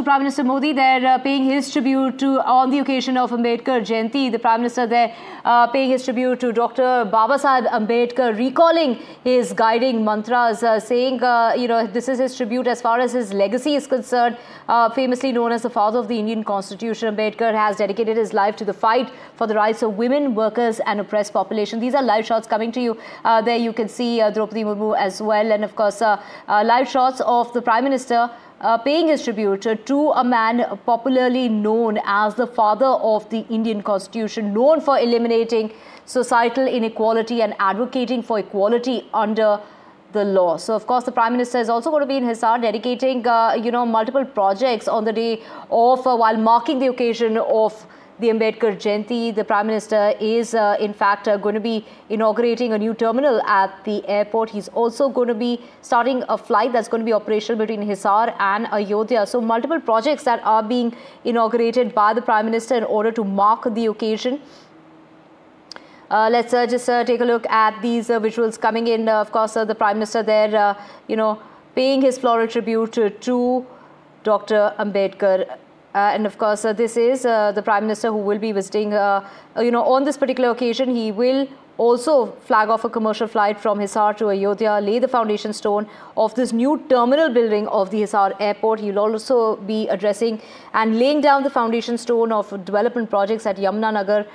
Prime Minister Modi there paying his tribute to on the occasion of Ambedkar Jayanti. The Prime Minister there paying his tribute to Dr. Babasaheb Ambedkar, recalling his guiding mantras, saying this is his tribute as far as his legacy is concerned. Famously known as the father of the Indian Constitution, Ambedkar has dedicated his life to the fight for the rights of women, workers and oppressed population. These are live shots coming to you. There you can see Draupadi Murmu as well, and of course live shots of the Prime Minister paying his tribute to a man popularly known as the father of the Indian Constitution, known for eliminating societal inequality and advocating for equality under the law. So, of course, the Prime Minister is also going to be in Hisar dedicating, multiple projects on the day of, while marking the occasion of the Ambedkar Jayanti. The Prime Minister is in fact going to be inaugurating a new terminal at the airport. He's also going to be starting a flight that's going to be operational between Hisar and Ayodhya. So multiple projects that are being inaugurated by the Prime Minister in order to mark the occasion. Let's just take a look at these visuals coming in. Of course, the Prime Minister there, paying his floral tribute to Dr. Ambedkar. And of course, this is the Prime Minister who will be visiting, on this particular occasion. He will also flag off a commercial flight from Hisar to Ayodhya, lay the foundation stone of this new terminal building of the Hisar airport. He will also be addressing and laying down the foundation stone of development projects at Yamunanagar.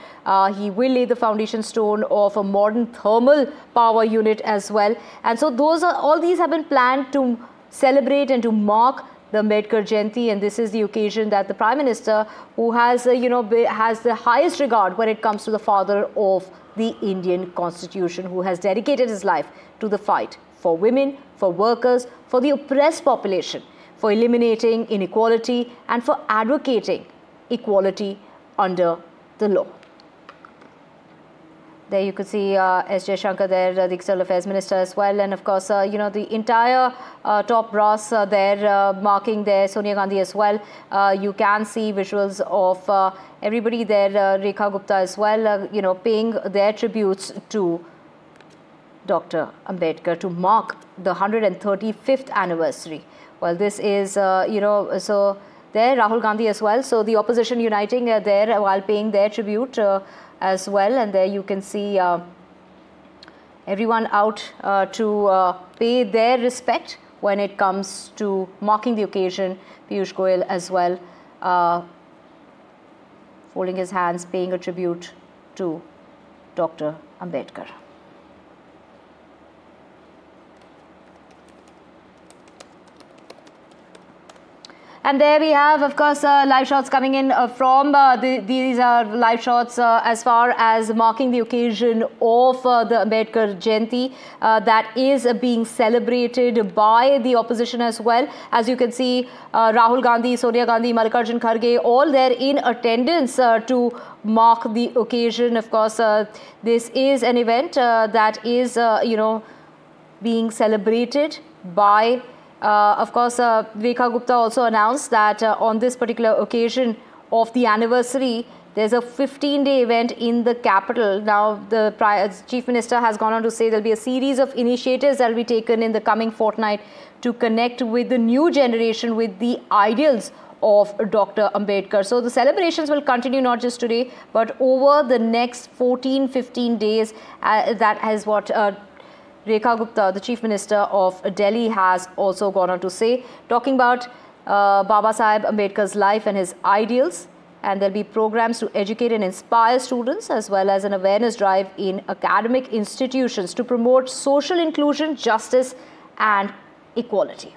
He will lay the foundation stone of a modern thermal power unit as well. And so all these have been planned to celebrate and to mark the Ambedkar Jayanti, and this is the occasion that the Prime Minister, who has has the highest regard when it comes to the father of the Indian Constitution, who has dedicated his life to the fight for women, for workers, for the oppressed population, for eliminating inequality and for advocating equality under the law. There you could see S. Jaishankar there, the External Affairs Minister as well. And of course, the entire top brass there marking there, Sonia Gandhi as well. You can see visuals of everybody there, Rekha Gupta as well, paying their tributes to Dr. Ambedkar to mark the 135th anniversary. Well, this is, so there Rahul Gandhi as well. So the opposition uniting there while paying their tribute as well, and there you can see everyone out to pay their respect when it comes to marking the occasion. Piyush Goyal as well, folding his hands, paying a tribute to Dr. Ambedkar. And there we have, of course, live shots coming in from these are live shots as far as marking the occasion of the Ambedkar Jayanti that is being celebrated by the opposition as well. As you can see, Rahul Gandhi, Sonia Gandhi, Mallikarjun Kharge, all there in attendance to mark the occasion. Of course, this is an event that is, being celebrated by of course, Rekha Gupta also announced that on this particular occasion of the anniversary, there's a 15-day event in the capital. Now, the Chief Minister has gone on to say there'll be a series of initiatives that will be taken in the coming fortnight to connect with the new generation with the ideals of Dr. Ambedkar. So the celebrations will continue not just today, but over the next 14-15 days. That is what Rekha Gupta, the Chief Minister of Delhi, has also gone on to say, talking about Babasaheb Ambedkar's life and his ideals. And there'll be programs to educate and inspire students, as well as an awareness drive in academic institutions to promote social inclusion, justice and equality.